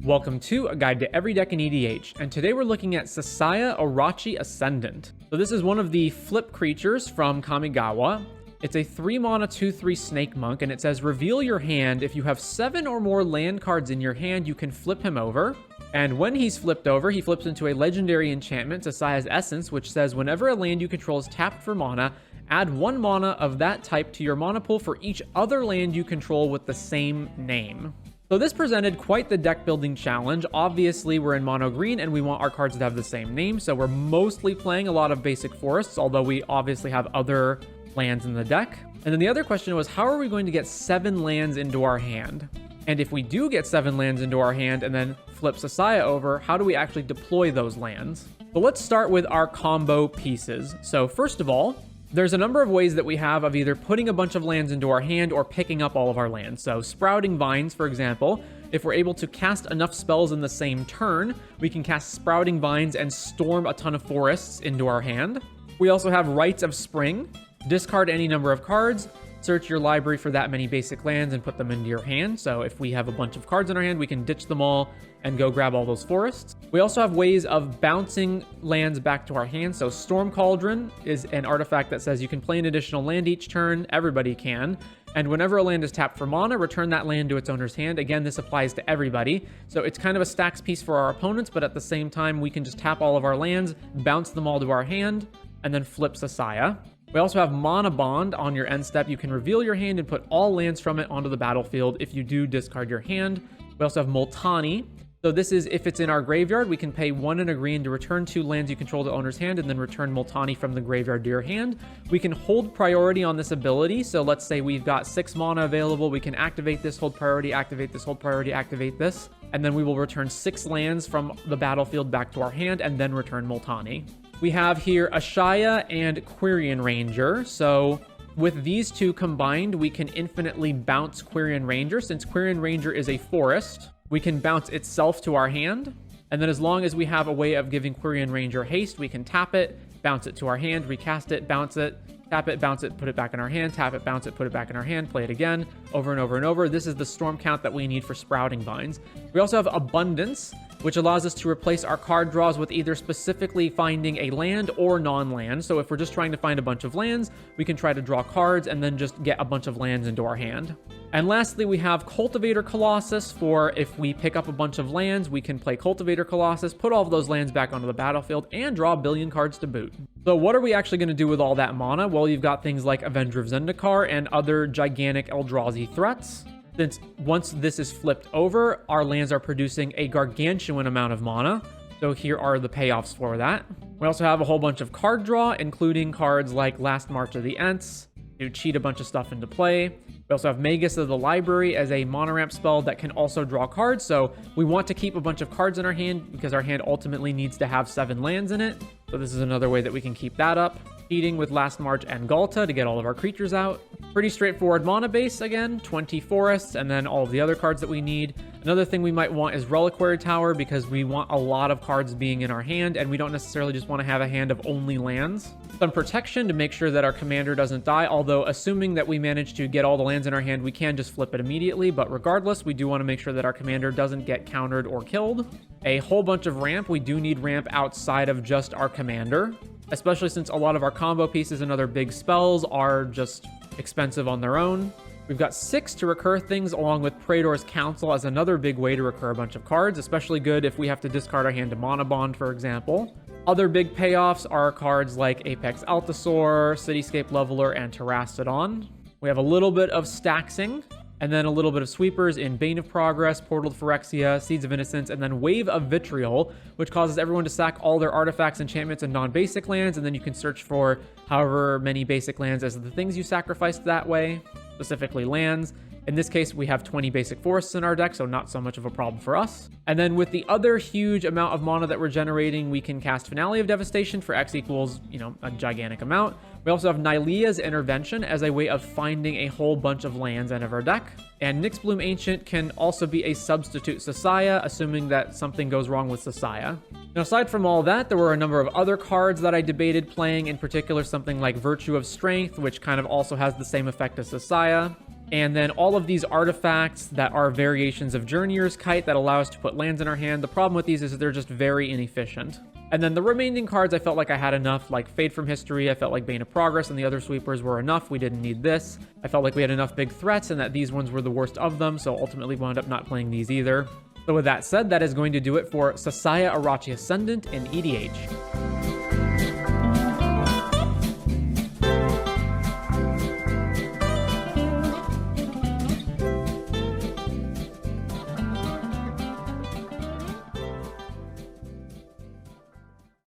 Welcome to A Guide to Every Deck in EDH, and today we're looking at Sasaya Orochi Ascendant. So this is one of the flip creatures from Kamigawa. It's a 3-mana 2/3 Snake Monk, and it says reveal your hand. If you have 7 or more land cards in your hand, you can flip him over. And when he's flipped over, he flips into a legendary enchantment, Sasaya's Essence, which says whenever a land you control is tapped for mana, add 1 mana of that type to your mana pool for each other land you control with the same name. So this presented quite the deck building challenge. Obviously, we're in mono green and we want our cards to have the same name, so we're mostly playing a lot of basic forests, although we obviously have other lands in the deck. And then the other question was, how are we going to get 7 lands into our hand? And if we do get 7 lands into our hand and then flip Sasaya over, how do we actually deploy those lands? But let's start with our combo pieces. So first of all, there's a number of ways that we have of either putting a bunch of lands into our hand or picking up all of our lands. So Sprouting Vines, for example, if we're able to cast enough spells in the same turn, we can cast Sprouting Vines and storm a ton of forests into our hand. We also have Rites of Spring. Discard any number of cards, search your library for that many basic lands and put them into your hand. So if we have a bunch of cards in our hand, we can ditch them all and go grab all those forests. We also have ways of bouncing lands back to our hand. So Storm Cauldron is an artifact that says you can play an additional land each turn. Everybody can. And whenever a land is tapped for mana, return that land to its owner's hand. Again, this applies to everybody. So it's kind of a Stax piece for our opponents, but at the same time, we can just tap all of our lands, bounce them all to our hand, and then flip Sasaya. We also have Mana Bond on your end step. You can reveal your hand and put all lands from it onto the battlefield if you do discard your hand. We also have Multani. So this is if it's in our graveyard, we can pay 1 and a green to return 2 lands you control to owner's hand and then return Multani from the graveyard to your hand. We can hold priority on this ability. So let's say we've got 6 mana available. We can activate this, hold priority, activate this, hold priority, activate this. And then we will return 6 lands from the battlefield back to our hand and then return Multani. We have here Ascaya and Quirion Ranger. So with these two combined, we can infinitely bounce Quirion Ranger. Since Quirion Ranger is a forest, we can bounce itself to our hand. And then as long as we have a way of giving Quirion Ranger haste, we can tap it, bounce it to our hand, recast it, bounce it, tap it, bounce it, put it back in our hand, tap it, bounce it, put it back in our hand, play it again, over and over and over. This is the storm count that we need for Sprouting Vines. We also have Abundance, which allows us to replace our card draws with either specifically finding a land or non-land. So if we're just trying to find a bunch of lands, we can try to draw cards and then just get a bunch of lands into our hand. And lastly, we have Cultivator Colossus for if we pick up a bunch of lands, we can play Cultivator Colossus, put all of those lands back onto the battlefield, and draw a billion cards to boot. So what are we actually going to do with all that mana? Well, you've got things like Avenger of Zendikar and other gigantic Eldrazi threats. Since once this is flipped over, our lands are producing a gargantuan amount of mana. So here are the payoffs for that. We also have a whole bunch of card draw, including cards like Last March of the Ents to cheat a bunch of stuff into play. We also have Magus of the Library as a mono ramp spell that can also draw cards. So we want to keep a bunch of cards in our hand because our hand ultimately needs to have 7 lands in it. So this is another way that we can keep that up. Cheating with Last March and Galta to get all of our creatures out. Pretty straightforward mana base again, 20 forests, and then all of the other cards that we need. Another thing we might want is Reliquary Tower because we want a lot of cards being in our hand and we don't necessarily just want to have a hand of only lands. Some protection to make sure that our commander doesn't die, although assuming that we manage to get all the lands in our hand, we can just flip it immediately, but regardless, we do want to make sure that our commander doesn't get countered or killed. A whole bunch of ramp. We do need ramp outside of just our commander, especially since a lot of our combo pieces and other big spells are just expensive on their own. We've got 6 to recur things along with Praetor's Council as another big way to recur a bunch of cards, especially good if we have to discard our hand to Mana Bond, for example. Other big payoffs are cards like Apex Altasaur, Cityscape Leveler, and Terrastodon. We have a little bit of Staxing, and then a little bit of sweepers in Bane of Progress, Portal to Phyrexia, Seeds of Innocence, and then Wave of Vitriol, which causes everyone to sack all their artifacts, enchantments, and non-basic lands, and then you can search for however many basic lands as the things you sacrificed that way, specifically lands. In this case, we have 20 basic forests in our deck, so not so much of a problem for us. And then with the other huge amount of mana that we're generating, we can cast Finale of Devastation for X equals, a gigantic amount. We also have Nylea's Intervention as a way of finding a whole bunch of lands out of our deck. And Nyxbloom Ancient can also be a substitute Sasaya, assuming that something goes wrong with Sasaya. Now, aside from all that, there were a number of other cards that I debated playing, in particular something like Virtue of Strength, which kind of also has the same effect as Sasaya. And then all of these artifacts that are variations of Journeyer's Kite that allow us to put lands in our hand. The problem with these is that they're just very inefficient. And then the remaining cards, I felt like I had enough, like Fade from History. I felt like Bane of Progress and the other sweepers were enough. We didn't need this. I felt like we had enough big threats and that these ones were the worst of them, so ultimately wound up not playing these either. So with that said, that is going to do it for Sasaya Orochi Ascendant in EDH.